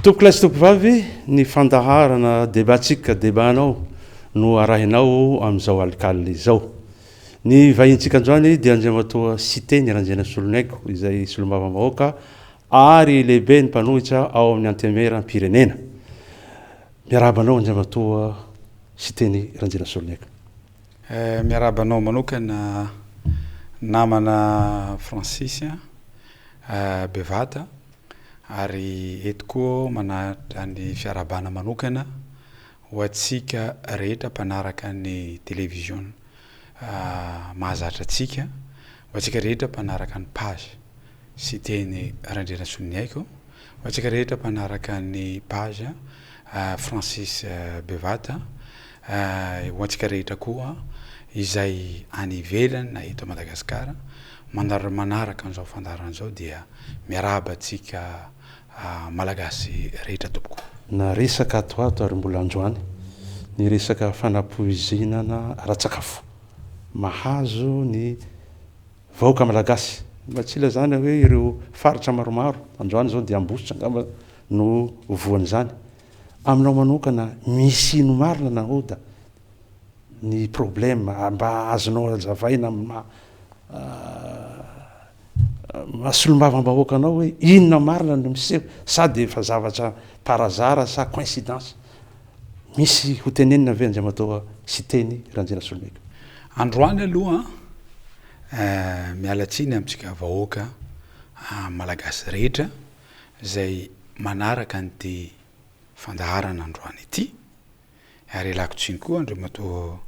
Tokolasy tokovavy ny fandaharana debatsika debanao no arahinao amin'izao alikaly izao. Ny vahintsika androany dia andriamatoa cité ny ranjena Solonaiko izay solombavambahoaka ary lehibe ny mpanohitra ao amin'ny antemeram-pirenena. Miarabanao andriamatoa cité ny ranjena Solonaiko. Miarabanao manokana namana Francis Bevata ary eto koa manaraka ny fiarabana manokana ho atsika rehetra mpanaraka ny télévision mahazatra atsika, ho atsika rehetra mpanaraka ny page cité ny Ranjena Solonaiko, ho atsika rehetra mpanaraka ny page Francis Bevata, ho atsika rehetra koa izay any ivelany na eto Madagasikara manaraka an'izao fandaharana zao dia miaraba atsika malagasy rehetra tompoko. Na resaka atoato ary mbola androany ny resaka fanapoizinana ratsakafo mahazo ny vahoaka malagasy. Matsila zany hoe ireo faritra maromaro androany zao dia Ambositra angamba no voan'izany. Aminao manokana misy ino marina na oda ny problème mba azonao azavaina masolombavambahoaka anao hoe inona marina no miseho sady efa zavatra parazara sa coïncidence. Misy ho tenenina ve andriamatoa cité ny Ranjena Solonaiko? Androany aloha mialatsiny amintsika vahoaka malagasy rehetra zay manaraka an'ity fandaharana androany ity, ary alako tsiny koa andriamatoa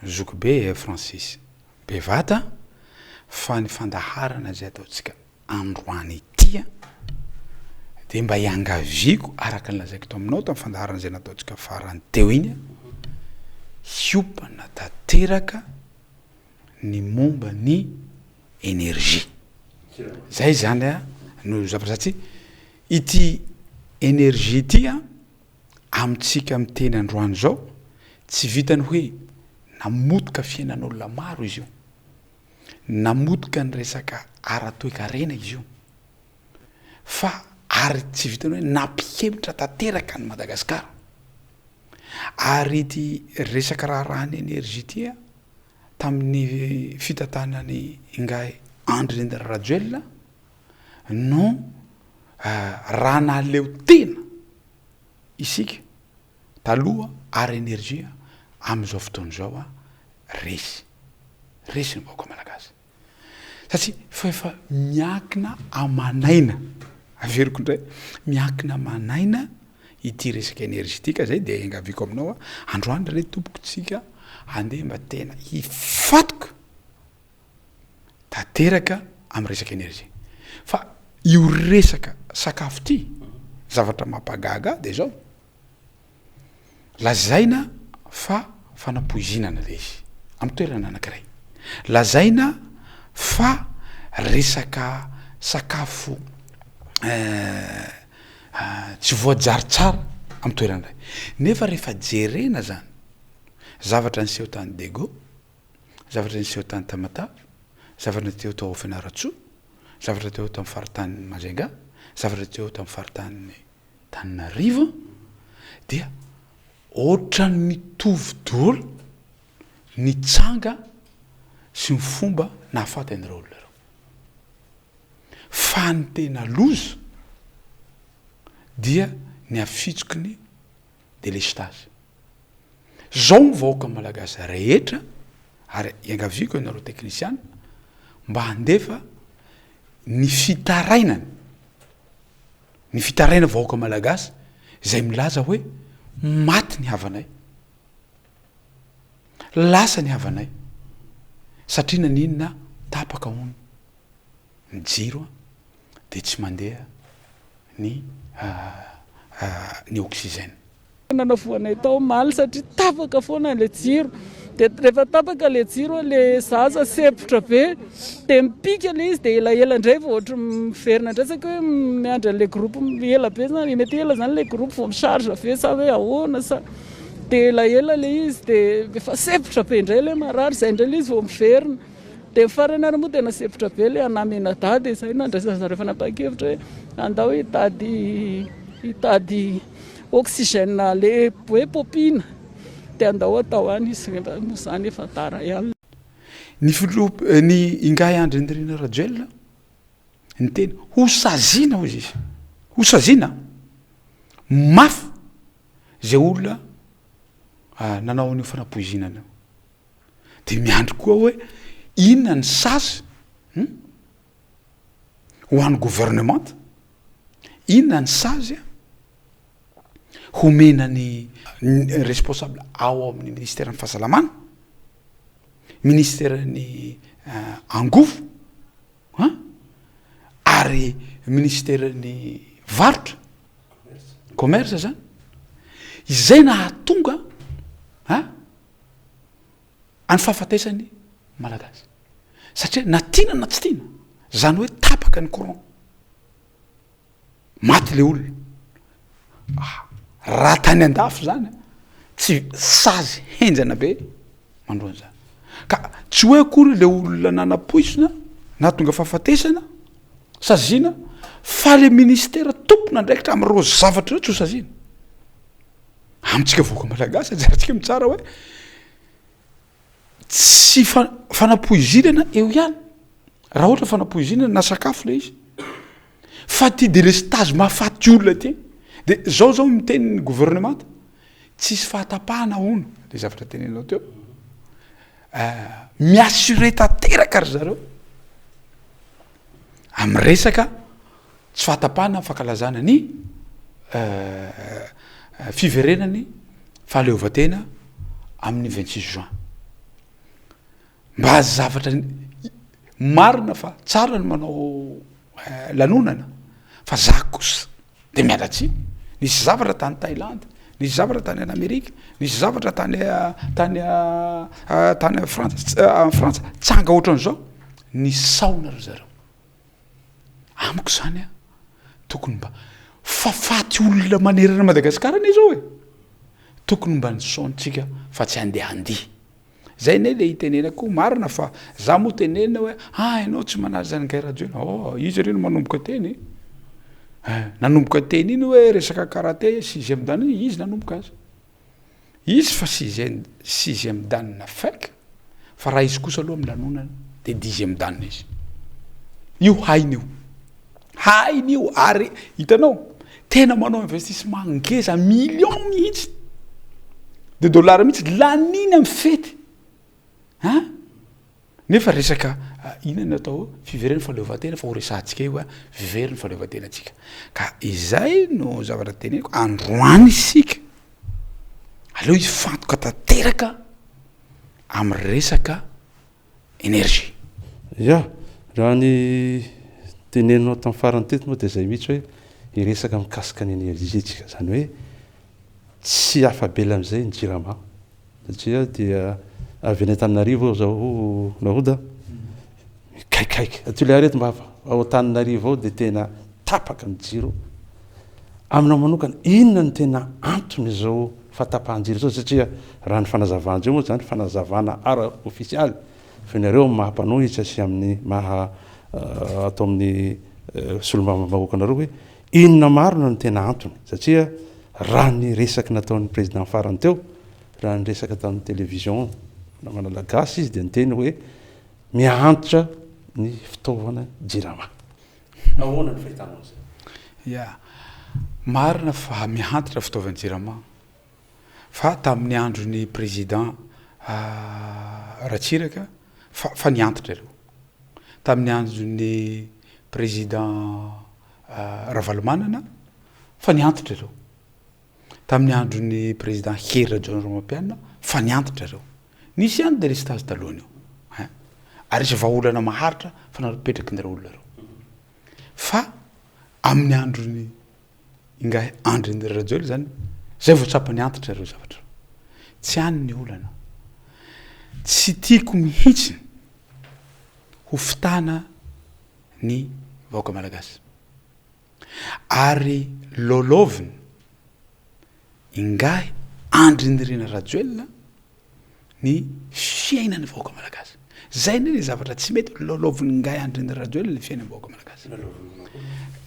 Zokibe Francis Bevata fa ny fandaharana zay ataotsika androany ity de mba iangaviako araka ny lazaiko to aminao tamin'ny fandaharana zay nataotsika farany teo iny hiopana tanteraka ny momba ny énergie. Zay zany no zavatra satria ity énergie ity amintsika amin'ny teny androany zao tsy vitany hoe namotika fiainan'olona maro izy io, namotika ny resaka ara-toe-karena izy io, fa ary tsy vitany hoe nampihemitra tanteraka ny Madagasikara. Ary ity resaka raharahany énergie ity tamin'ny fitantanany ingay Andry Nirintana Rajoelina no raha naleo tena isika taloha ary énergie amin'izao fotoana zao resy ny vahoaka malagasy satria fa efa miankina amanaina, averiko indray miankina amanaina ity resaka énergie ity. Ka zay de engaviako aminao androany re tompokotsika andeha mba tena hifatoka tanteraka amin'ny resaka énergie. Fa io resaka sakafo ty zavatra mampagaga de zao lazaina fa fanapoizinana le izy amin'ny toerana anankiray, lazaina fa resaka sakafo tsy voajary tsara amin'ny toerana iray. Nefa rehefa jerena zany zavatra niseho tany Dego, zavatra niseho tany Tamatave, zavatra niseho tao Fianaratsoa, zavatra teo tamin'ny faritany Majunga, zavatra teo tamin'ny faritany Tananarivo dia ohatra ny mitovy daholo ny tsanga sy ny fomba nahafaty an'ireo olona reo. Fa ny tena loza dia ny afitsoko ny délestage. Zao ny vahoaka malagasy rehetra ary iangaviako ianareo teknisiana mba handefa ny fitarainany, ny fitaraina vahoaka malagasy zay milaza hoe maty ny havanay, lasa ny havanay satria naninona tapaka hono ny jiro de tsy mandeha ny oxygène. Nanavoanay tao maly satria tapaka foana le jiro, de rehefa tapaka le jiro le zaza sepotra be de mipika le izy de elaela indray vao ohatra miverina indray saka hoe miandry an'le groupe ela be zany, mety ela zany le groupe vao micharge ave sa hoe ahoana sa de elaela le izy de efa sepotra be indray le marary zay indray le izy vao miverina de farany ary moa tena sepotra be le anamena dady zay nandraisa zareo fanapa-kevitra hoe andao hitady hitady oxygène le hoe popina dia andao atao any izy moa zany efa tara ihany. Ny ny ingay Andry Nirina Rajoelina ny teny hosazina hozy izy, hosazina mafy zay olona nanao an'io fanapoizinana dia miandry koa hoe inona ny sazy ho an'ny gouvernement, inona ny sazy homena ny responsable ao amin'ny ministère ny fahasalamana, ministère ny angovo ary ministère ny varotra commerce zany, izay nahatonga any fahafatesany malagasy satria na tiana na tsy tiana zany hoe tapaka ny courant maty le olona raha tany andafo zany tsy sazy henjana be mandroany zany ka tsy hoe akory le olona nanapoisina na tonga fahafatesana saziana fa le ministère tompona ndraikitra am'ireo zavatra reo tsy ho saziana amitsika voaka malagasy ajarantsika mitsara hoe tsy fanapoizinana eo ihany raha ohatra fanapoizinana na sakafo le izy fa ty délestage mahafaty olona ty de zao miteny ny gouvernement tsisy fahatapahana ono le zavatra tenenao teo miassure tanteraka ry zareo amy resaka tsy fahatapahana fankalazana ny fiverenany fahaleovatena amin'ny 26 juin mba zavatra marina fa tsara ny manao lanonana fa za kosa de mialatsy nisy zavatra tany Thaïlande, nisy zavatra tany an'Amerika, nisy zavatra tany France tsanga ohatran'izao ny saona ry zareo amiko zany tokony mba fafaty olona manerana Madagasikara ny zao tokony mba nisaontsika fa tsy andeha zay ne le itenenako marina fa za moa tenenina hoe ianao tsy manazy zany Ingay Rajoelina izy reo no manomboka teny nanomboka teny iny hoe resaka karaté 6e dan izy nanomboka azy izy fa 6e dan na fake fa raha izy kosa aloha amin'ny lanonana de 10e dan izy io hain'io ary hitanao tena manao investissement ngeza million mihitsy de dollara mihitsy laniny amin'ny fety nefa resaka inona atao fivereny fahaleovatena fa ho resantsika io fiveriny fahaleovatena atsika ka izay no zavatra teneniko androany isika aleo izy fantoka tanteraka amy resaka énergie raha ny tenenao tamin'ny farany teto moa de zay mihitsy hoe iresaka mikasika ny énergie tsika zany hoe tsy afabela am'izay ny jirama satria dia avy any Antananarivo zao nahoda kaikaiky atyle areto mba ao Antananarivo ao de tena tapaka ny jiro aminao manokana inona ny tena antony zao fatapahan-jiro zao satria raha ny fanazavana zao moa zany fanazavana ara officialy fa nareo mahampanonitra sy amin'ny maha atao amin'ny solomamavahoakanareo hoe inona marina ny tena antony satria raha ny resaky nataon'ny président farany teo raha ny resaka tamin'ny télévision na Malagasy izy de nyteny hoe miantotra ny fitaovana jirama ahoana ny fahitanao zay marina fa miantotra fitaovana jirama fa tamin'ny andron'ny président Ratsiraka fa niantotra ireo tamin'ny andron'ny président Ravalomanana fa niantotra ireo tamin'ny andron'ny président Hery Rajaonarimampianina fa niantotra ireo nisy ihany délestage talohany io ary isy vahaolana maharitra fa napetraky nireo olona reo fa amin'ny androny Ingay Andry Nirina Rajoelina zany zay vao tsapa niantotra ireo zavatra tsy any ny olana tsy tiako mihitsy ho fitana ny vahoaka malagasy ary lôloviny Ingay Andry Nirina Rajoelina ny fiainany vahoaka malagasy zay ne le zavatra tsy mety lôloviny Ingay Andry Nirina Rajoelina ny fiainany vahoaka malagasy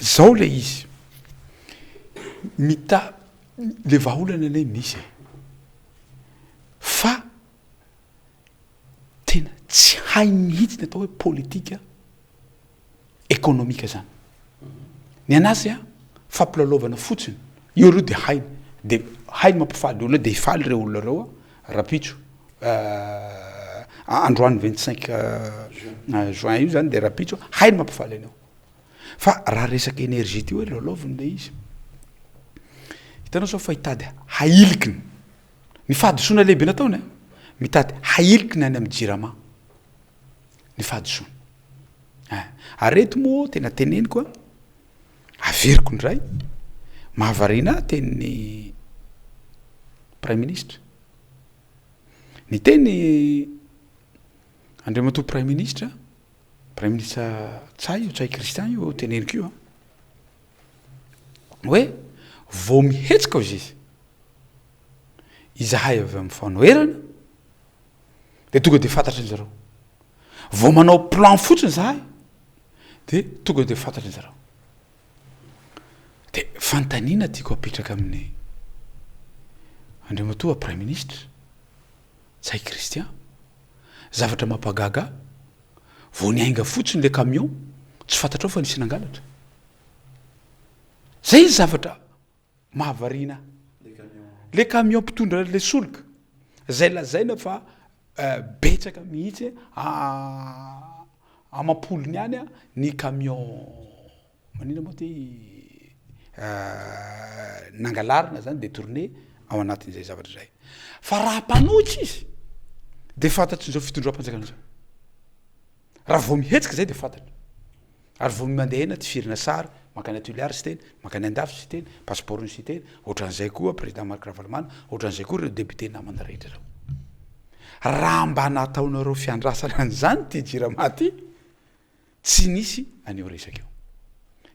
zao le izy mita le vahaolana lay misy fa tena tsy hay mihitsy ny atao hoe politika ekonomika zany ny anazy a fampilalaovana fotsiny io reo de hainy mampifaly olona de hifaly reo olona reo a rapitso androany 25 juin io zany de rapitso hainy mampifaly anao fa raha resaky énergie ty hoe lalaoviny le izy hitanao sao fa hitady hailikiny ny fahadisoana lehibe nataony mitady hailikiny any amin'ny jirama ny fahadisoana arety moa tena teneny koa averiko ndray mahavarina tenin'ny prime ministre ny teny andriamatoa prime ministre tsay io tsay Christian io teneniko io hoe vao mihetsika izy izahay avy amin'ny fanoherana de tonga de fantatra ny zareo vao manao plan fotsiny zahay de tonga de fantatra ny zareo de fantanina tiako apetraka amin'ny andriamatoa prime ministre tsay Christian zavatra mampagaga vao niainga fotsiny le camion tsy fantatrao fa nisy nangalatra zay izy zavatra mahavarina le camion mpitondra le solika zay lazaina fa betsaka mihitsy amam-polony any a ny camion manina moa ty nangalarina zany de tourné ao anatin'izay zavatra zay fa raha mpanotsy izy de fantatry nizao fitondram-panjakana zao raha vao mihetsika zay de fantatra ary vao mandehana ty firina sary makany atuliary sy teny makany andafy sy teny passeportny sy teny ohatran'izay koa président Marc Ravalomanana ohatran'izay koa reo député namana rehetra reo raha mba nataonareo fiandrasana an'izany ty jirama ty tsy nisy aneo resaka eo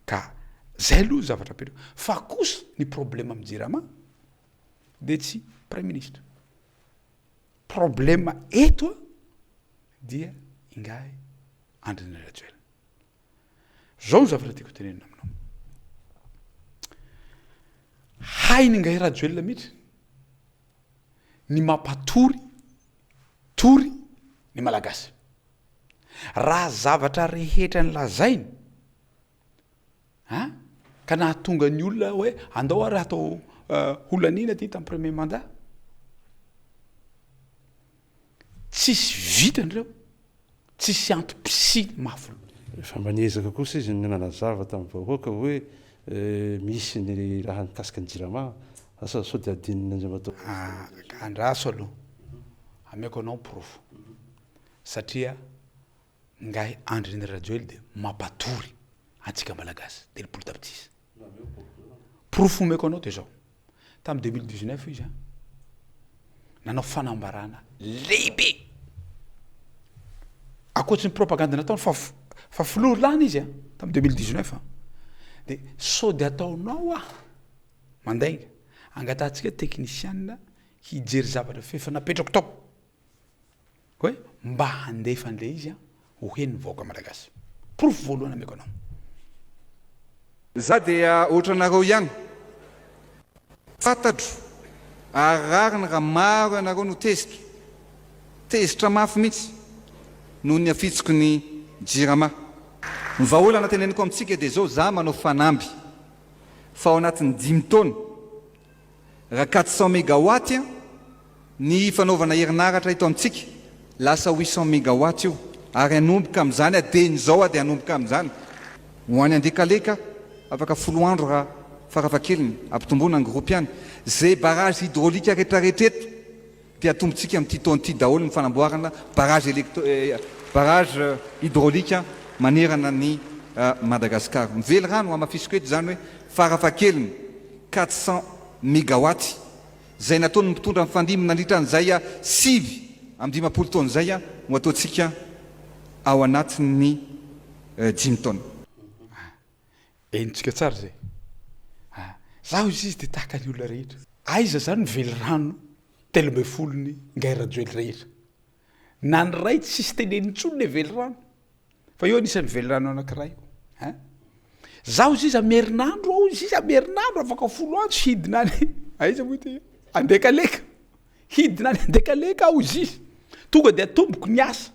ka zay aloha zavatra apetraka fa kosa ny problème amin'ny jirama de tsy prime ministre problème eto dia ingahy Andry Rajoelina zao zavatra tiako tenenina aminao hainy ingahy Rajoelina mihitsy ny mampatory ny malagasy raha zavatra rehetra ny lazainy ka nahatonga ny olona hoe andao ary atao holanina ty tamin'ny premier mandat tsisy vitan'ireo tsisy antom-pisiny mafy efa maniezaka kosa izy ny nanazava tamin'ny vahoaka hoe misy ny raha nikasika ny jirama asa sao de adinina andriamatoa andraso aloha ameko anao profo satria ngahy Andry Rajoelina de mampatory antsika malagasy telopolo tapitrisa profo meko anao de zao tamin'ny 2019 izy nanao fanambarana lehibe akoatsy ny propagande nataony fa filorolana izy tamin'ny 2019 de sao de ataonao mandainga angatatsika technicien hijery zavatra fefa napetrako tao hoe mba handefa an'le izy ho heny vahoaka malagasy profo voalohany ameko anao za dia ohatranareo ihany fantatro ararina raha maro ianareo no tezitra mafy mihitsy noho ny afitsiko ny jirama ny vahaolana teneniko amintsika dia zao za manao fanamby fa ao anatin'ny 5 taona raha 400 mégawatt ny fanaovana herinaratra ito amintsika lasa 800 mégawatt io ary anomboka amin'izany adeny zao dia anomboka amin'izany ho any andekaleka afaka 10 andro raha farafakeliny ampitomboana ny groupe ihany zay barrage hydraulique rehetrarehetra dia atombotsika amin'ity taona ity daholo ny fanamboarana barrage hydraulique manerana ny Madagascar mively rano amafisiko eto zany hoe farafakeliny 400 mégawatt zay nataony mitondra mifandimby nandritra an'izay sivy amin'ny 10 taona zay ho ataontsika ao anatin'ny 5 taona enitsika tsara zay zaho izy de tahaka ny olona rehetra aiza zany mively rano telombe folony ngahy Rajoelina rehetra na ny ray tsisy tenenitsony le vely rano fa io anisany vely rano anankiray zaho izy amerinandro ao izy amerinandro afaka folo andro hidina any aiza moa ty andekaleka hidina any andekaleka aho izy tonga de atomboko ny asa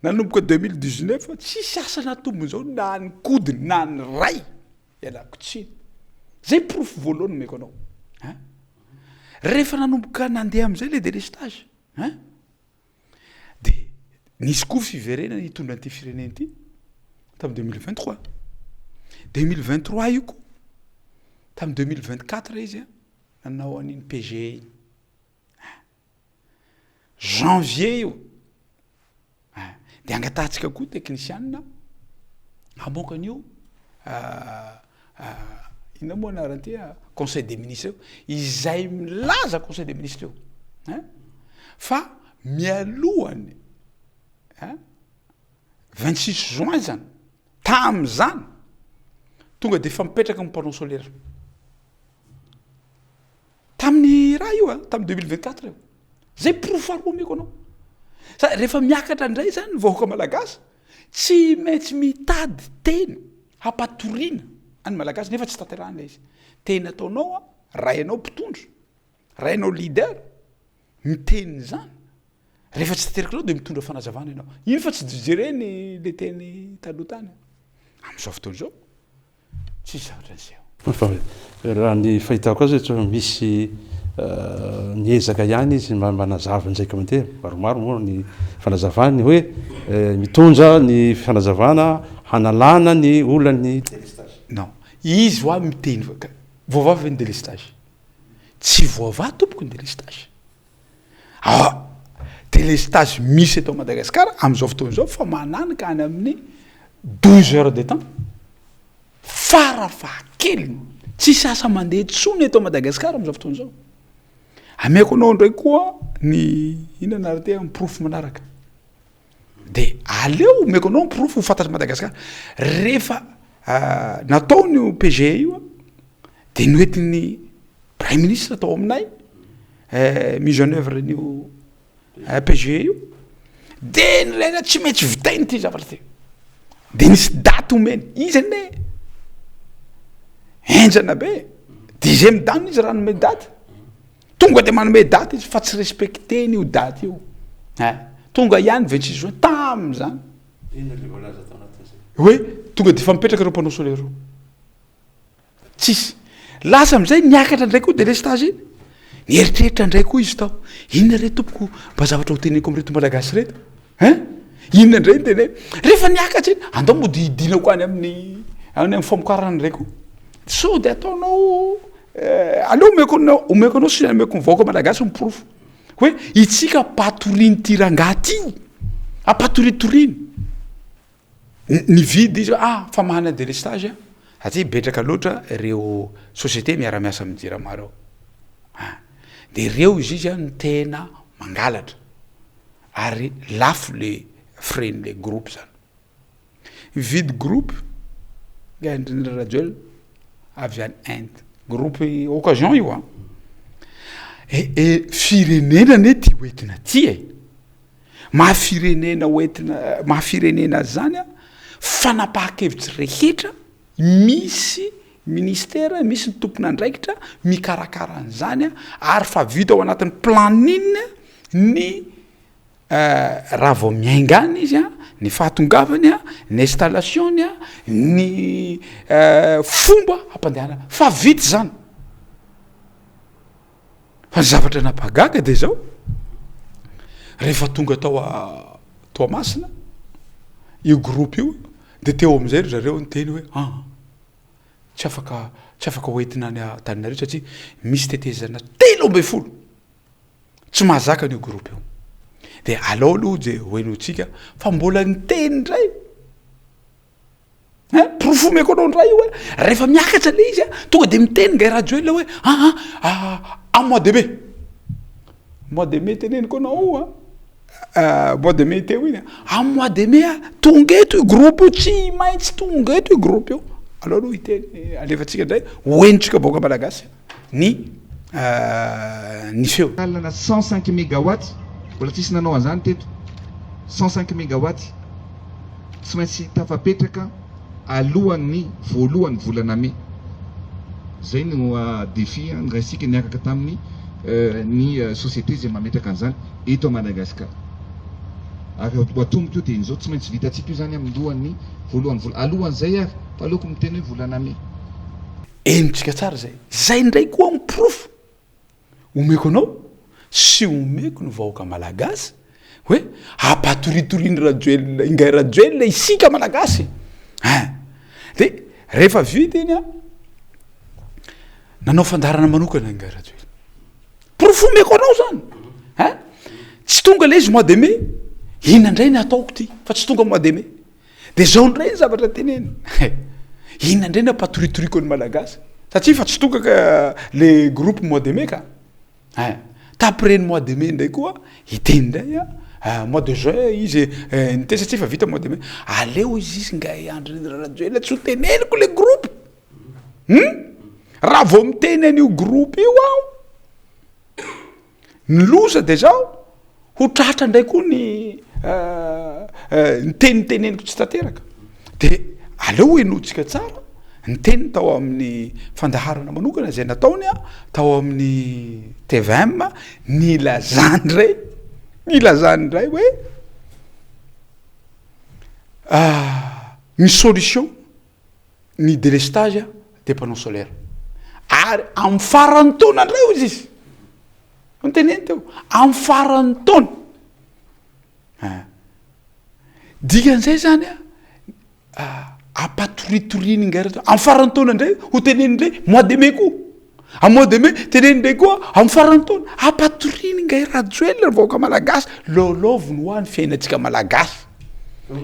nanomboka 2019 fa tsisy asa natombony zao na ny kodiny na ny ray ialako tsiny zay profo voalohany meko anao rehefa nanomboka nandeha am'izay le délestage de nisy koa fiverenana hitondra an'ity fireneny ity tamy 2023 2023 io ko tamy 2024 izy nanao an'iny PGE janvier io de angatatsika koa technicianina hamokan'io ina moa anaranty conseil des ministres izay milaza conseil des ministres io fa mialohany 26 juin zany tam'zany tonga de fa mipetraka amin'ny panneau solaire tamin'ny raha io tamy 2024 io zay profaroa miko anao sa rehefa miakatra ndray zany vahoaka malagasy tsy maintsy mitady teny hampatoriana any malagasy nefa tsy tanterahana izy teny ataonao rainao mpitondro rainao leader miteny zany rehefa tsy tanteraka de mitondra fanazavana ianao ino fa tsy jereny le teny taloha tany am'izao fotoana zao tsisy zavatra an'izay raha ny fahitako azy hoe misy niezaka ihany izy manazava ndraiky mandeha maromaro moa ny fanazavany hoe mitondra ny fanazavana hanalana ny olany délestage non izy hoa miteny voavavy ny délestage tsy voava tompoko ny délestage délestage misy eto Madagasikara am'izao fotoana zao fa mananaka any amin'ny 12 heures de temps farafahakeliny tsisy asa mandeha tsony eto Madagasikara am'izao fotoana zao ameko anao ndraiky koa ny ina anarate miprofo manaraka de aleo meko anao miprofo ho fantatry Madagasikara rehefa nataony PGE io de noetiny prime ministre atao aminay mise en œuvre n'io PGE io de nirena tsy maintsy vitainy ty zavatra ty de nisy daty omeny izy ane enjana be 10e dan izy raha nome daty tonga de manome daty izy fa tsy respecteny io daty io tonga ihany 26 juin tam'zany hoe tonga de fa mipetraka reo panneau solaire tsisy lasa am'izay niakatra ndraiky koa délestage iny nieritreritra ndray koa izy tao inona re tompoko mba zavatra ho teneko amreto malagasy reto inona ndray ny tene rehefa niakatra iny andao modidinako any amin'ny famokarana ndray koa so de ataonao aleo omeko anao sy ameko mivaoaka malagasy miprofo hoe itsika apatoriny tiranga ty apatoриторiny nividy izy fa mahana délestage aty betraka loatra reo société miara-miasa amin'ny Jirama de reo izy ny tena mangalatra ary lafo le frais le groupe zany vidy groupe gandrina radio avy any Inde groupe occasion io firenena ne ty hoentina ty mahafirenena hoentina mahafirenena zany fanapaha-kevitsy rehetra misy ministère misy ny tompona andraikitra mikarakara an'izany ary fa vita ao anatin'ny planine ny raha vao miaingany izy ny fahatongavany ny installationy ny fomba hampandehana fa vita zany fa ny zavatra napagaga de zao rehefa tonga tao masina io groupe io de teo am'izay zareo ny teny hoe tsy afaka hoentina any taninareo satria misy tetezana 3 tsy mahazaka an'io groupe io de alao aloha je hoenotsika fa mbola ny teny ndray profomeko anao ndray io hoe rehefa miakatra le izy tonga de miteny ngay radio ila hoe a mois de mai teneniko anao mois de mai teo iny a mois de mai tonga eto io groupe io tsy maintsy tonga eto io groupe io alors aloha hiteny alefatsika ndray hoenitsika boaka malagasy ny feo alana 105 mégawatts mbola tsisy nanao an'izany teto 105 mégawatts tsy maintsy tafapetraka alohan'ny voalohany volana me. Zay no défi ndraisika niakaka tamin'ny ny société zay mametraka an'izany eto Madagasikara. Ary atomboka io dia in'izao tsy maintsy vitatsika io zany amin'ny lohan'ny voalohany alohan'izay ary aleoko miteny hoe volana me. Enitsika tsara zay ndray koa miprofo omeko anao sy omeko ny vahoaka malagasy hoe ampatoritoriny rajoelina ingay rajoelina isika malagasy de rehefa vita iny nanao fandarana manokana ingay rajoelina profo omeko anao zany tsy tonga le izy mois de mai inona indray ny ataoko ty fa tsy tonga mois de mai de zao ndray ny zavatra teneny inona indray ny ampatoritoriko ny malagasy satria fa tsy tonga ka le groupe mois de mai ka taprès ny mois de mai ndray koa iteny ndray mois de juin izy nite satria fa vita mois de mai aleo izy ngay andry rajoelina tsy ho teneniko le groupe raha vao miteny an'io groupe io aho ny loza de zao ho tratra ndray koa ny teniteneniko tsy tanteraka de aleo enotsika tsara ny teniny tao amin'ny fandaharana manokana zay nataony tao amin'ny TVM ny lazany ray hoe ny solution ny délestage des panneaux solaires ary amin'ny farany taona andray izy izy noteneny teo amin'ny farany taona dikan'izay zany ampatoritoriny ingay raha amin'ny farany taona indray ho teneny indray mois de mai koa amin'ny mois de mai teneny indray koa amin'ny farany taona ampatoriny ingay rajoelina vahoaka malagasy lôlovony ho any fiainantsika malagasy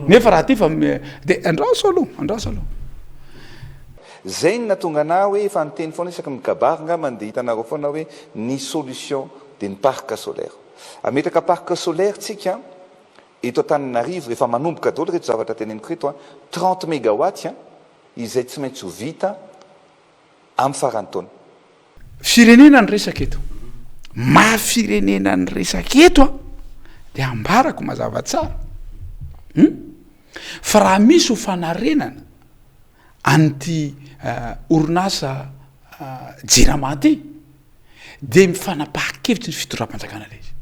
nefa raha ty fa de andraso aloha zay ny natonga ana hoe efa niteny foana isaky mikabary ngamba de hitanareo foana hoe ny solution de ny parc solaire ametraka parc solaire tsika eto Antananarivo rehefa manomboka daholo reto zavatra teneniko reto 30 mégawatt izay tsy maintsy ho vita amin'ny farany taona. Firenena ny resaka eto mafirenena ny resaka eto de ambarako mazava tsara fa raha misy ho fanarenana anty orinasa Jirama ty de mifanapaha-kevitsy ny fitondram-panjakana le izy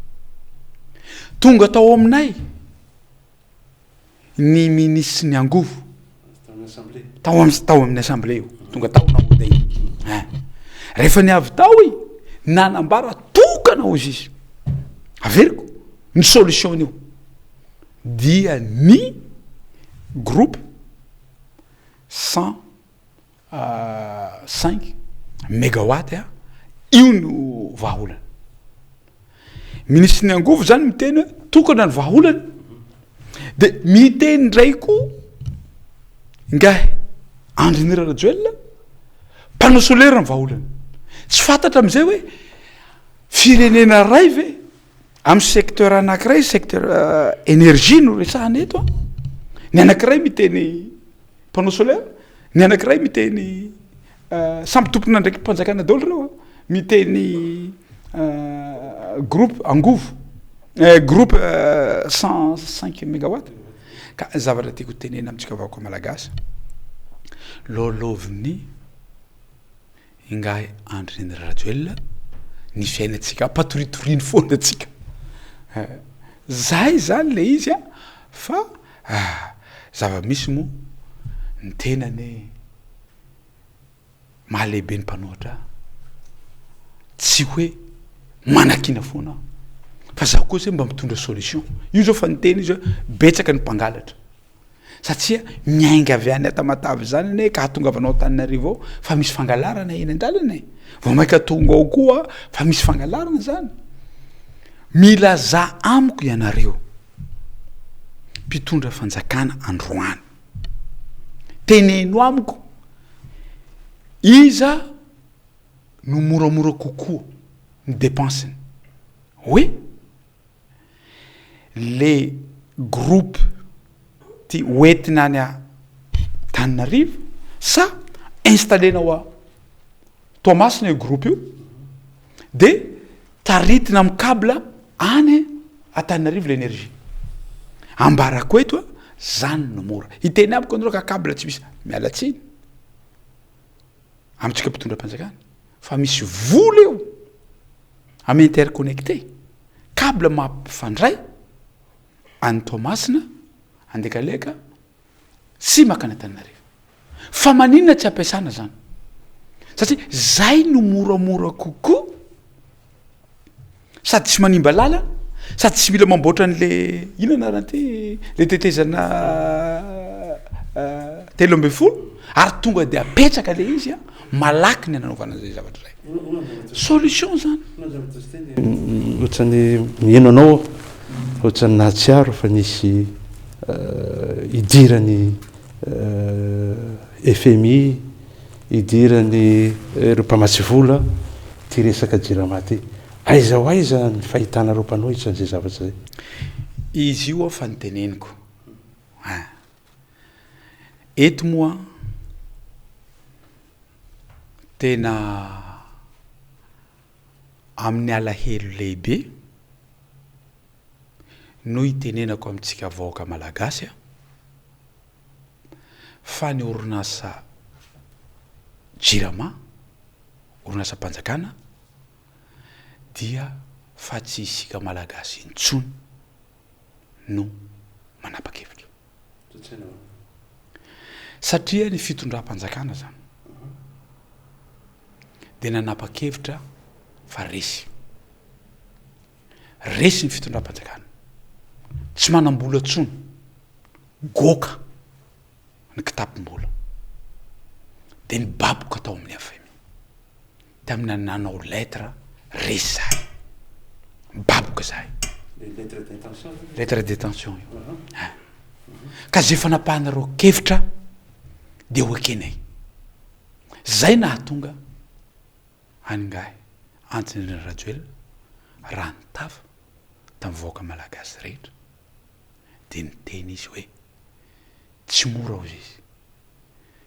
tonga tao aminay ny ministre ny angovo tao amin'ny assemblée io tonga tao namoda iny rehefa ny avy tao i nanambara tokana ozy izy averiko ny solution io dia ny groupe 105 mégawatt io no vahaolana ministre ny angovo zany miteny hoe tokana ny vahaolana de miteny ndraiky ngah andrinira rajoelina panneau solaire ny vahaolana tsy fantatra am'izay hoe firenena ray ve amin'ny secteur anankiray secteur énergie no resahana eto ny anankiray miteny panneau solaire ny anankiray miteny samby tompona ndraiky mpanjakana daholo reo miteny groupe angovo groupe 105 mégawatt ka zavatra tiako tenena amitsika vahoaka malagasy lôloviny ingay andriny rajoelina ny fiainatsika ampatoritoriny foana atsika zay zany le izy fa zava-misy moa ny tenany mahalehibe ny mpanoatra tsy hoe manakina foana fa za koa zay mba mitondra solution io zao fa niteny izy betsaka ny mpangalatra satria miainga avy any atamatavy zany ane ka hatongavanao Antananarivo ao fa misy fangalarana eny an-dalana vao maika tonga ao koa fa misy fangalarana zany milaza amiko ianareo mpitondra fanjakana androany teneno amiko iza no moramora kokoa ny dépenseny oui le groupe ty hoentina any Antananarivo sa installenao a Tomasina io groupe io de taritina amin'ny câble any Antananarivo l'énergie ambarako eto zany no mora iteny amiko andreo kakabla tsy misy mialatsiny amitsika mpitondram-panjakana fa misy vola eo amy interconnecté câble mampifandray any Toamasina Andekaleka sy Makanantananarivo fa maninona tsy ampiasana zany satria zay no moramora kokoa sady tsy manimba lala sady tsy mila mamboatra an'le inona rahanty le tetezana 30 ary tonga de apetraka le izy a malaky ny ananaovana zay zavatra zay solution zany ohatrany mieno anao ohatrany nahatsiaro fa nisy idirany FMI idirany ireo mpamatsy vola ty resaka JIRAMA ty aiza ho aiza ny fahitanareo mpanohitra an'izay zavatra zay izy io fa nyteneniko eto moa tena amin'ny alahelo lehibe no itenenako amitsika vahoaka malagasy fa ny orinasa JIRAMA orinasa mpanjakana dia fa tsy isika malagasy intsony no manapa-kevitra satria ny fitondram-panjakana zany de nanapa-kevitra fa resy ny fitondram-panjakana tsy manam-bola tsony goka ny kitapom-bola de ny baboka atao amin'ny FMI tamina nanao lettre resy zahay baboka zahay lettre d'intention io ka zay fanapahanareo kevitra de hoekenay zay nahatonga angahy antony Rajoelina raha nitafa tamin'ny vahoaka malagasy rehetra de niteny izy hoe tsy mora hozy izy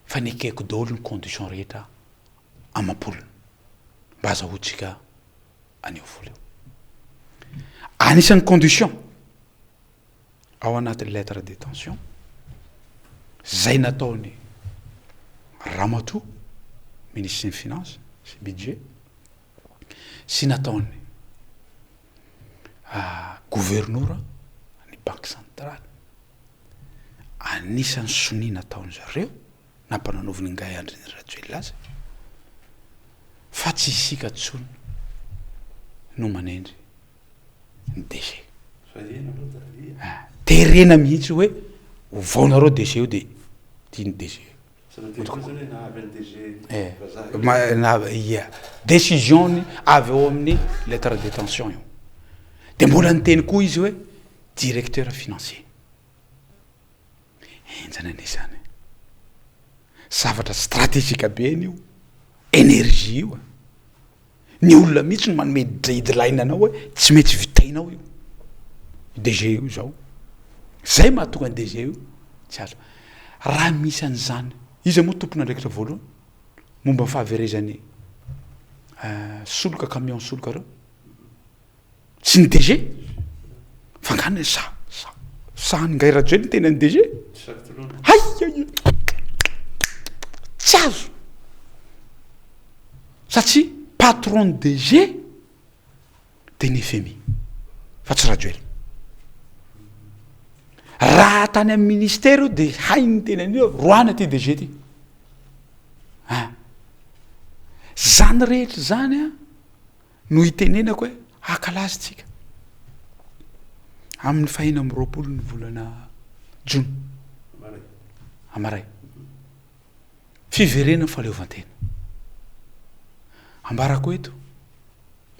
fa nikeko daholo ny condition rehetra amam-polony mba azahoantsika aneo vola eo anisan'ny condition ao anatin'ny lettre d'intention zay nataony Ramatoa ministre ny finance sy budget sy nataony gouvernora ny banque centrale anisan'ny sonina ataony zareo nampananaoviny ngay Andry Rajoelina azy fa tsy isika tsony no manendry ny DG terena mihitsy hoe vaonareo DG io de tiany DG décision ny avy eo amin'ny lettre d'intention io de mbola niteny koa izy hoe directeur financier enjana anisany zavatra stratégique be io énergie io ny olona mihitsy no manome deadline anao hoe tsy mety vitainao io DG io zao zay mahatonga ny DG io tsy azo raha misy an'izany izy moa tompona andraikitra voalohany momba ny fahaverezany soloka camion soloka reo tsy ny DG fangana sa ngay Rajoelina ny tena ny DG hay tsy azo satria patron ny DG de ny FMI fa tsy Rajoelina raha tany amin'ny ministère io de hainy tenany io roana ty DG ty zany rehetra zany no hitenenako hoe akalazytsika amin'ny fahina amin'ny 20 ny volana Jona amaray fiverena ny fahaleovantena ambarako eto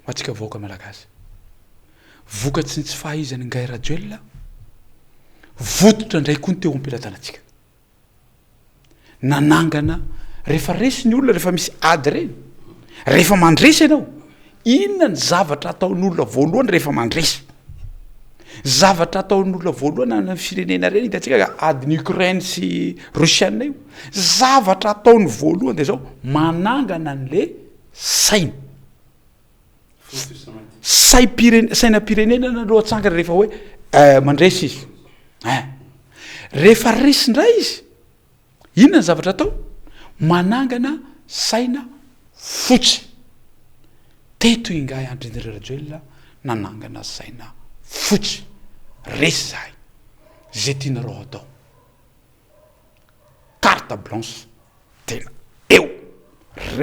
hoatsika vahoaka malagasy vokatsy ny tsy fahaizany ngay Rajoelina vototra ndray koa ny teo am-pelatanatsika nanangana rehefa resy ny olona rehefa misy ady reny rehefa mandresy ianao inona ny zavatra ataon'olona voalohany rehefa mandresy zavatra ataon'olona voalohany any firenena reny hitantsika adiny Ukraine sy Russiana io zavatra ataony voalohany de zao manangana an'le saina sainam-pirenena aloha atsangana rehefa hoe mandresy izy rehefa resindray izy inona ny zavatra atao manangana saina fotsy teto ingahy andrendrerajoelona nanangana saina fotsy resy zahay zay tianareo atao carte blanche tena eo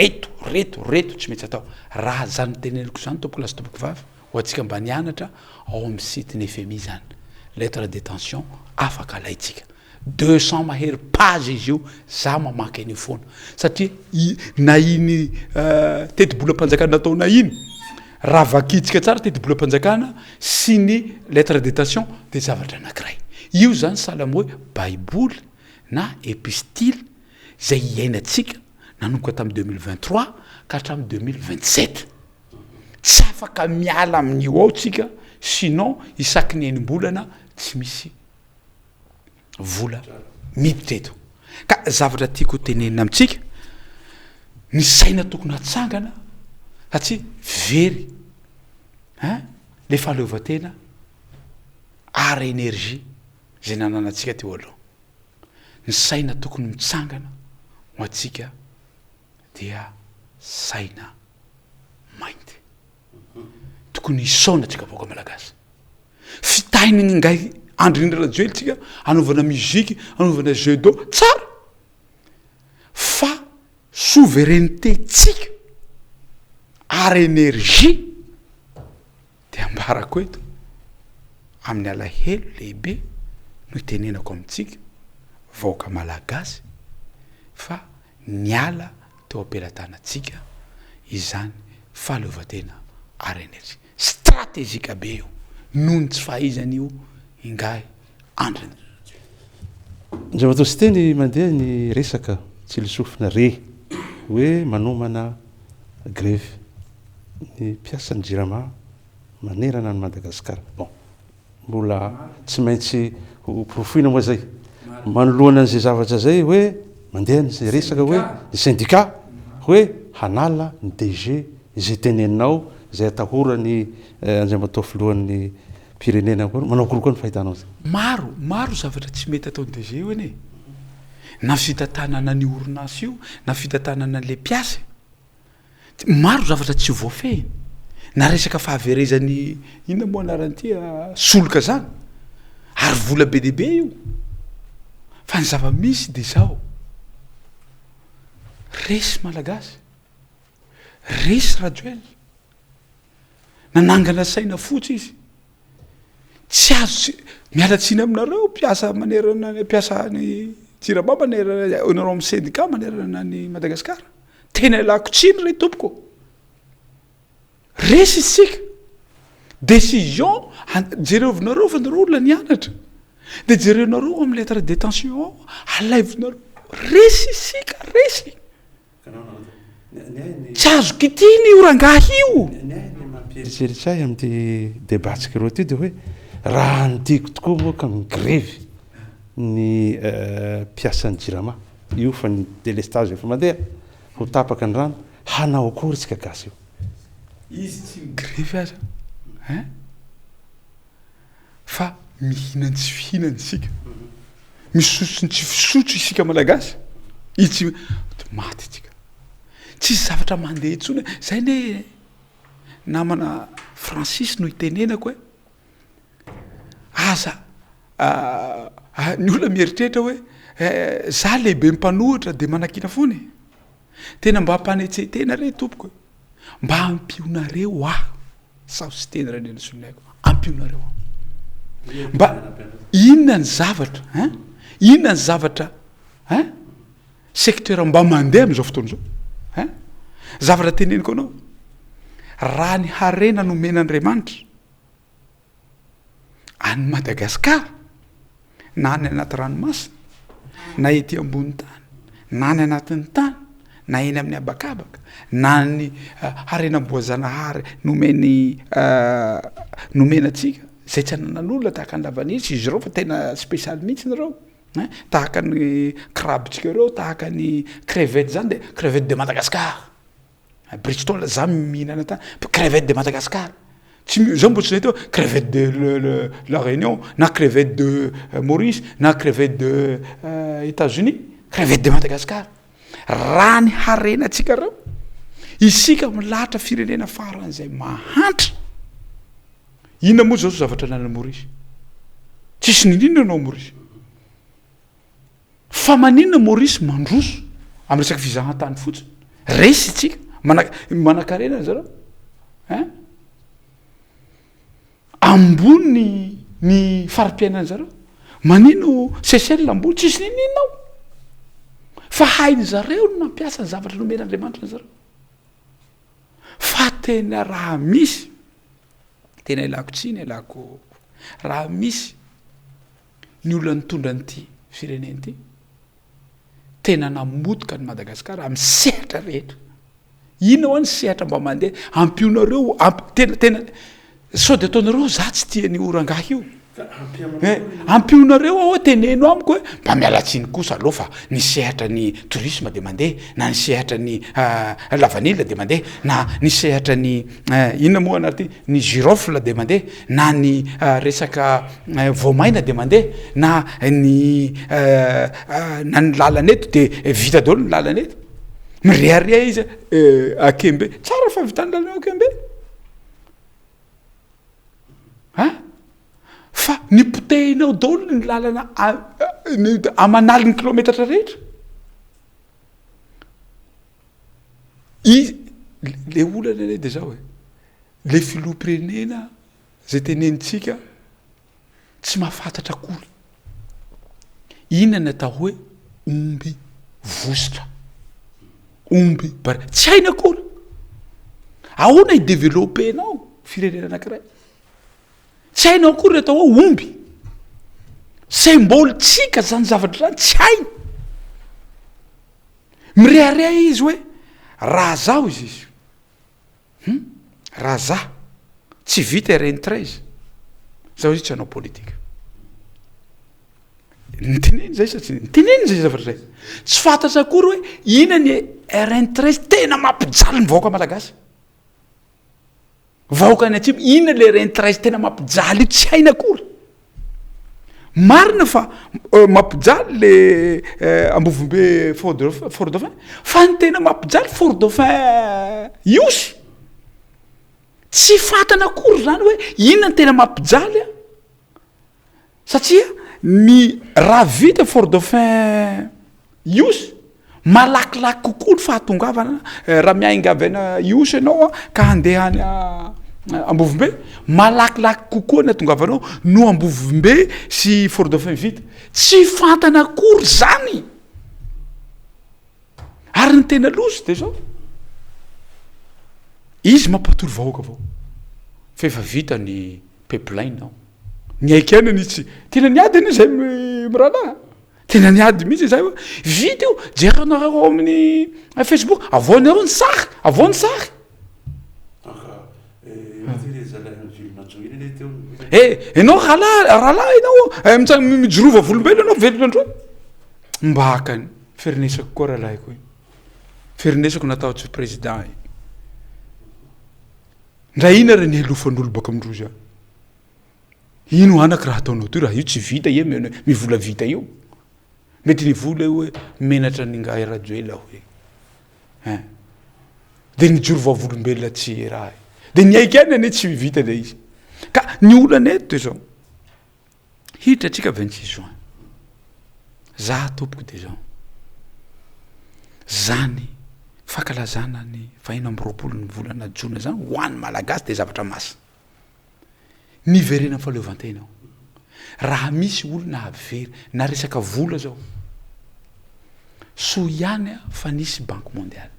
reto tsy metsy atao raha zany teneniko zany tompoko lasy tompoko vavy ho atsika mba nianatra ao amin'ny siteny FMI zany lettre de détention afaka alaitsika 200 mahery page izy io za mamaky an'io foana satria na iny teti-bolam-panjakana natao na iny raha vakitsika tsara teti-bolam-panjakana sy ny lettre de détention de zavatra anankiray io zany sahala hoe baiboly na epistile zay iainatsika nanomboka tamin'ny 2023 ka hatramin'ny 2027 tsy afaka miala amin'io ao tsika sinon isaky ny enim-bolana tsy misy vola miditra eto ka zavatra tiako tenenina amintsika ny saina tokony hatsangana satria very le fahaleovan-tena ary énergie zay nananantsika teo aloha ny saina tokony mitsangana ho atsika dia saina mainty tokony hisaona atsika vaoaka malagasy fitainy ngay andrindra-rajoely tsika anaovana muzika anaovana jeu d'eau tsara fa souveraineté tsika ary énergie de ambarako eto amin'ny alahelo lehibe no itenenako amintsika vaoaka malagasy fa niala teo ampelatanantsika izany fahaleovan-tena ary énergie stratezika be io noho ny tsy fahaizany io ingahy andriny ndra vatao sy teny mandeha ny resaka tsy lisofina re hoe manomana greve ny mpiasany jirama manerana ny Madagasikara bon mbola tsy maintsy porofoina moa zay manoloana an'izay zavatra zay hoe mandeha ny resaka hoe ny syndicat hoe hanala ny DG izay teneninao zay atahorany andriambatao filohan'ny pirenena manao akory koa ny fahitanao zay maro zavatra tsy mety atao ny DG io anie na fitantanana ny orinasy io na fitantanana le mpiasa maro zavatra tsy voafehiny na resaka fahaverezany inona moa anaran'ity soloka zany ary vola be dehibe io fa ny zava-misy de zao resy malagasy resy rajoely nanangana saina fotsy izy tsy azo mialatsiny aminareo mpiasa manerana mpiasa ny jirama manerana nareo amin'ny syndicat manerana ny Madagasikara tena lako tsiny re tompoko resy isika décision jerevinareo fa nareo olona nianatra de jerenareo amin'ny lettre de détention alaivinareo resy isika resy tsy azo kitiny io rangahy io mampieritreritra ahy amin'ny débatsika reo ty de hoe raha nytiako tokoa moa ka migrevy ny mpiasan'ny jirama io fa ny délestage efa mandeha ho tapaka ny rano hanao akory tsika gasy io izy tsy migrevy aza fa mihinany tsy fihinany isika misotsony tsy fisotro isika malagasy izy tsy maty tsika tsisy zavatra mandeha itsony zay ne namana Francis no itenenako hoe aza ny olona mieritreritra hoe za lehibe mpanohitra de manakina foany tena mba hampanetsetena re tompoko mba hampionareo sao sy tena raha nenasolonayko hampionareo mba inona ny zavatra inona ny zavatra secteur mba mandeha am'izao fotoana zao zavatra teneniko anao raha ny harena nomen'Andriamanitra any Madagasikara na ny anaty ranomasina na ety ambony tany na ny anatin'ny tany na eny amin'ny abakabaka na ny harenam-boazanahary nomenatsika zay tsy ananan'olona tahaka ny lavanitsy izy reo fa tena spécial mihitsy nareo tahaka ny crabetsika reo tahaka ny crevette zany de crevette de Madagasikara Bristol za mihinana tany crevette de Madagasikara zao mbo tsy nahita hoe crevette de la Réunion na crevette de Maurice na crevette de États-Unis crevette de Madagascar raha ny harenatsika reo isika milahatra firenena faran'izay mahantra inona moa zao zavatra nana Maurice tsisy ninona anao Maurice fa maninona Maurice mandroso amin'ny resaky fizahantany fotsiny resy tsika manan-karena zareo ambony ny fari-piainana zareo manino Seychelles ambony tsisy nininao fa hainy zareo no nampiasa ny zavatra nomen'Andriamanitra ny zareo fa tena raha misy tena ilako tsiny ilako raha misy ny olona nitondra an'ity firenena ity tena namotika ny Madagasikara amin'ny sehatra rehetra inona ho any sehatra mba mandeha ampionareo tena sao de ataonareo za tsy tia ny orangahy io ampionareo ao teneno amiko hoe mba mialatsiny kosa aloha fa ny sehatra ny tourisme de mandeha na ny sehatra ny lavanila de mandeha na ny sehatra ny inona moa anaty ny girofle de mandeha na ny resaka voamaina de mandeha na ny lalaneto de vita daholo ny lalaneto mirehareha izy akembe tsara fa vitany lalana akembe fa ny potehinao daholo ny lalana amanaly ny kilometatra rehetra le olana ane de zao hoe le filopirenena zay tenenitsika tsy mahafantatra akory inona natao hoe omby vosotra omby tsy haina akory ahoana hidevelopenao firenena anankiray tsy hainao akory le atao hoe omby symbolitsika zany zavatra zany tsy hainy mirehareha izy hoe raha zaho izy raha za tsy vita rentre izy zaho izy tsy hanao politika nyteneny zay sa tsy nyteneny zay zavatra zay tsy fantatra akory hoe ina ny rentre tena mampijaly ny vahoaka malagasy vahoaka ny atsimo inona le rentre tena mampijaly io tsy haina akory marina fa mampijaly le ambovombe fort dauphin fa ny tena mampijaly fort dauphin iosy tsy fantana akory zany hoe inona ny tena mampijaly satria ny raha vita fort dauphin iosy malakilaky kokoa ny fahatongavana raha miaingavana iosy ianao ka handeha any ambovombe malakilaky kokoa ny atongavanao no ambovombe sy fort dauphin vita tsy fantana akory zany ary ny tena lozy de zao izy mampatory vahoaka avao fa efa vita ny pipeline ao ny aikana nitsy tena niady any zay mirana tena niady mihitsy zay hoe vita io jeranareo amin'ny Facebook avoanareo ny sary avao ny sary enao rahala enao mijorova volombelo anao velona andro mba hakany ferinesako koa rahalahyko ferinesako natao tsy président ndra ina raha ny helofan'olo baka amindrozy a ino anaky raha ataonao ty raha io tsy vita ie mivola vita io mety nivola io hoe menatra ningahy rajoela hoe de nijorova volombelona tsy raha de niaiky any ane tsy vita le izy ka ny olana eto de zao hiditra atsika 26 juin za tompoko de zao zany fankalazana ny vahina amby roapolo ny volana jona zany ho an'ny malagasy de zavatra masina niverena fahaleovantenao raha misy olona avery na resaka vola zao so ihany fa nisy banque mondiale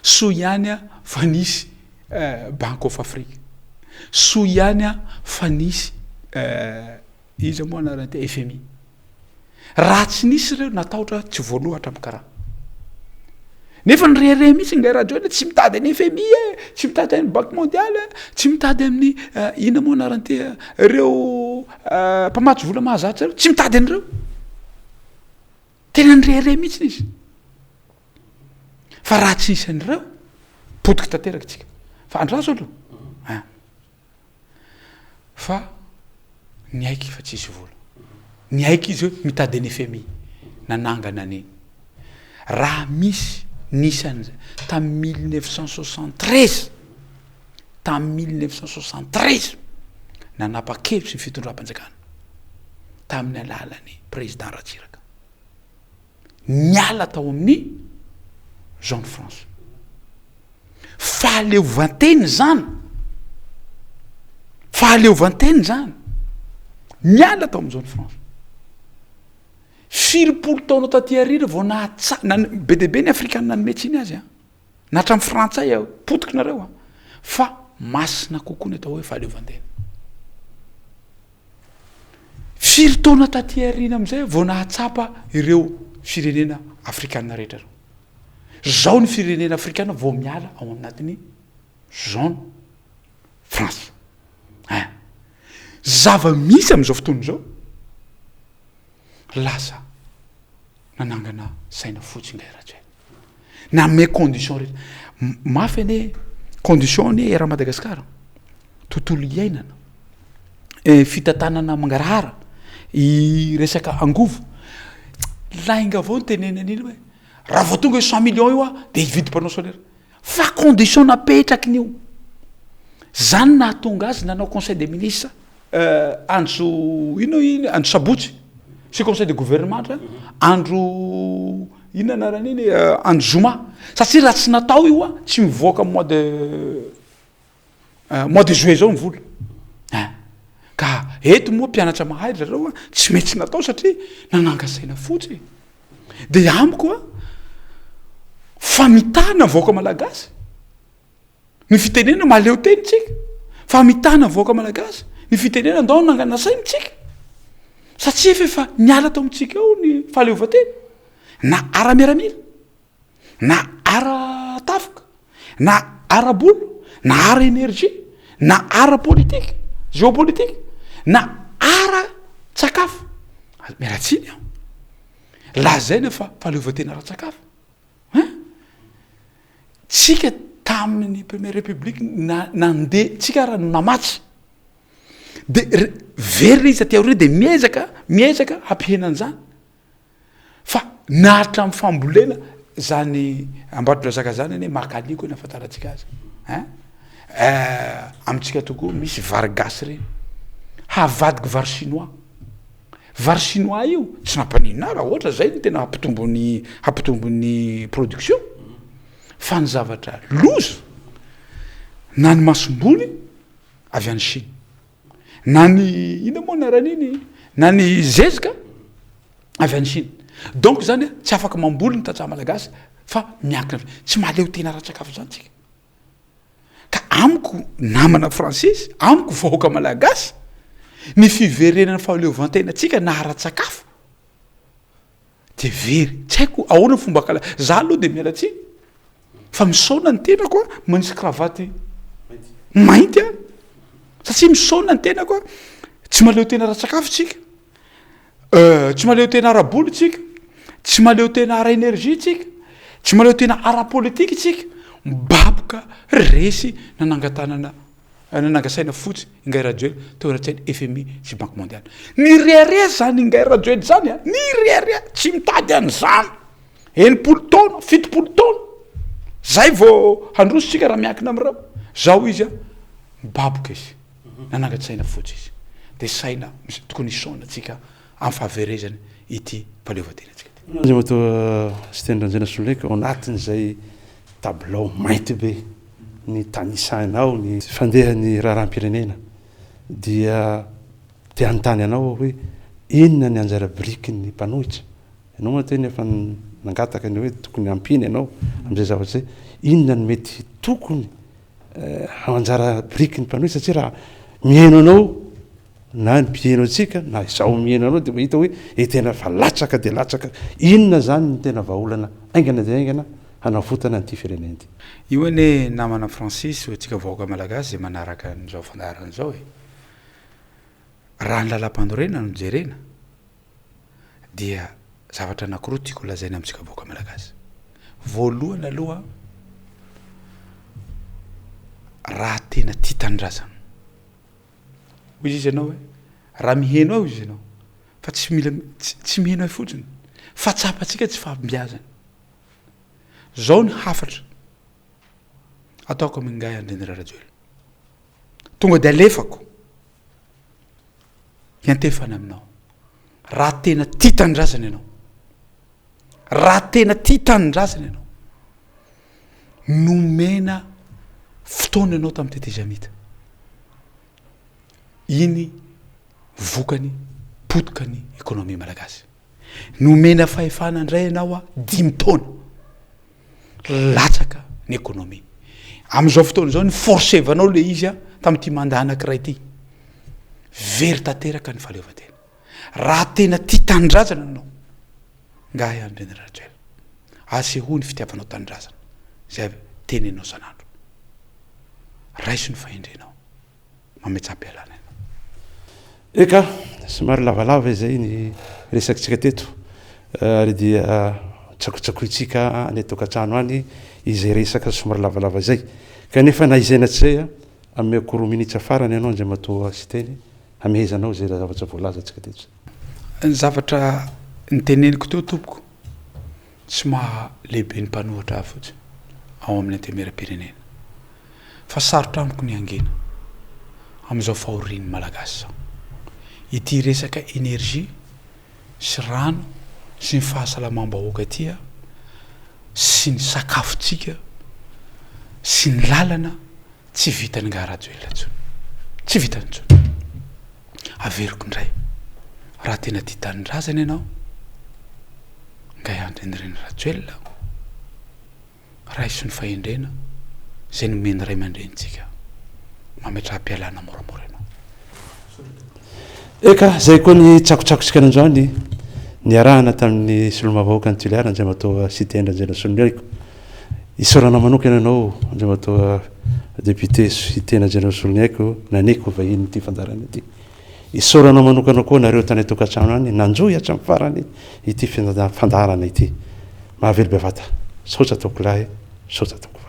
so ihany fa nisy banque of Afrique so ihany fa nisy izy moa anarany FMI raha tsy nisy reo nataotra tsy voalohatra amin'ny karaha nefa ny rehereha mihitsy ngay raha joela tsy mitady any FMI tsy mitady any banque mondiale tsy mitady amin'ny ina moa anarany reo mpamatsy vola mahazatsy reo tsy mitady an'ireo tena ny rehereha mihitsy izy fa raha tsy isy an'ireo potika tanteraky tsika fa andraso aloha fa ny aiky fa tsisy vola ny aiky izy hoe mitady ny FMI nanangana aniny raha misy nisan'zay tamin'ny 1973 nanapa-kevitry ny fitondram-panjakana tamin'ny alalan'ny président Ratsiraka niala tao amin'ny Jean de France fahaleovanteny zany niala tao amin'ny Jean de France 4 taona taty arira vao be deabe ny afrikana nanometsiny azy na hatramin'ny frantsay potikinareo fa masina kokoa ny atao hoe fahaleovantena 4 taona taty arina am'izay vao nahatsapa ireo firenena afrikana rehetra reo zao ny firenena afrikana vao miala ao anatin'ny Jean France zava-misy am'izao fotoana zao lasa nanangana saina fotsy ngay raha name condition rehetra mafy ane condition ny raha Madagasikara tontolo iainana fitantanana mangarahara i resaka angovo lainga avao ny tenena an'iny hoe raha vao tonga 100 millions io de hividy mpanao solaire fa condition napetraky n'io zany nahatonga azy nanao conseil des ministres andro andro sabotsy sy conseil de gouvernement andro ina anaran'iny andro zoma satria raha tsy natao io tsy mivoaka mois de juillet zao mivola ka eto moa mpianatra mahay zareo tsy mety natao satria nanangasaina fotsy de amiko famitana voaka malagasy ny fitenena maleo teny tsika famitana voaka malagasy ny fitenena andao nangana sainy tsika satria fefa niala tao amitsika eo ny fahaleovantena na ara-miaramila na ara-tafoka na ara-bolo na ara-énergie na ara-politique géopolitique na ara-tsakafo miaratsiny la zay nefa fahaleovantena ara-tsakafo tsika tamin'ny première république nandeha tsika raha namatsy de very izy aty aorina de miezaka hampihenan'zany fa nahatra amin'ny fambolena zany ambatolazaka zany ane makaliko eny afataratsika azy amitsika tokoa misy vary gasy reny havadiky vary chinois io tsy nampaninina raha ohatra zay ny tena hampitombony production fa ny zavatra loza na ny masom-boly avy any Chine na ny ina moa naran'iny na ny zezika avy any Chine donc zany tsy afaka mamboly ny tatsaha malagasy fa miankina tsy mahaleo tena ara-tsakafo zany tsika ka amiko namana Francis amiko vahoaka malagasy ny fiverenana fahaleovantena tsika na ara-tsakafo de very tsy haiko ahoana fomba kala za aloha de miala tsiny fa misaona ny tenako manisy kravaty mainty satria misaona ny tenako tsy maleo tena ara-tsakafo tsika tsy maleo tena ara-bolo tsika tsy maleo tena ara-énergie tsika tsy maleo tena ara-politique tsika mibaboka resy nanangasaina fotsy ingay rajoely teo ratsainy FMI sy banque mondiale ny rearea zany ingay rajoely zany ny rearea tsy mitady an'zany 7 taona zay vao handrosotsika raha miankina am'reo zao izy mibaboka izy nanangatsaina fotsy izy de saina tokony isaona tsika amin'ny fahaverezany ity fahaleovantena tsika zay matoa sy tenydranjena soleka ao anatin'izay tablao mainty be ny tanisainao ny fandehan'ny raharam-pirenena dia te anontany anao hoe inona ny anjara biriky ny mpanohitra ianao moa teny efa nangataka ny hoe tokony ampiny ianao am'izay zavatra zay inona ny mety tokony anjara biriky ny mpanohitra satria raha mihaino anao na ny mpihaino atsika na izao mihaino anao de mahita hoe tena fa latsaka de latsaka inona zany ny tena vahaolana aingana de aingana hanavotana nyity firenena ty io ane namana Francis atsika vahoaka malagasy zay manaraka n'izao fandaharan'izao raha ny lalam-pandorena no jerena dia zavatra anankiroa tiako lazaina amitsika vahoaka malagasy voalohany aloha raha tena tia tanindrazana hoy izy ianao hoe raha miheno ao izy ianao fa tsy mila tsy miheno ao fotsiny fa tsapatsika tsy fahambiazana zao ny hafatra ataoko amingay Andreny Rajoelina tonga de alefako hiantefana aminao raha tena tia tanindrazana ianao raha tena tia tanindrazana ianao nomena fotoana ianao tamin'ny tetezamita iny vokany potokany ekonomia malagasy nomena fahefana indray ianao a 5 taona latsaka ny ekonomia am'izao fotoana zao ny forcevanao le izy a tamin'ity mandat anankiray ity very tanteraka ny fahaleovantena raha tena tia tanindrazana anao ngahy Andreny Rajoelina aseho ny fitiavanao tanindrazana zay tenenao sanandro raiso ny fahendrenao mametsapy alana ianao eka somary lavalava izay ny resakitsika teto ary dia tsakotsakoitsika any tokantrano any izay resaka somary lavalava zay kanefa na izaina tsy zay ame 4 minitra farany ianao nzay matoa sy teny amehezanao zay zavatra voalazatsika teto ny zavatra nyteneniko teo tompoko tsy maha lehibe ny mpanohatra fotsiny ao amin'ny antemeram-pirenena fa sarotra amiko ny angena am'izao fahorian'ny malagasy zao ity resaka énergie sy rano sy ny fahasalamam-bahoaka tya sy ny sakafotsika sy ny lalana tsy vitany nga Rajoelina tsony tsy vitany tsony averiko indray raha tena tia tanindrazana ianao ngay Andreny Rajoelina raiso ny fahendrena zay nomeny ray aman-drenitsika mametra-pialana moramora ianao eka zay koa ny tsakotsakosika an'androany ny arahana tamin'ny solomavahoaka ny tuliara nzay matoa citendra nzay nasolonyaiko isorana manokana ianao nzay matoa député citena nzay nasolonyaiko naneko vahiny ity fandarana ity isorana manokana koa nareo tany tokantrano any nanjoy hatramin'ny farany ity fandarana ity mahavelo bevata saotra ataoko lahy saotra ataoko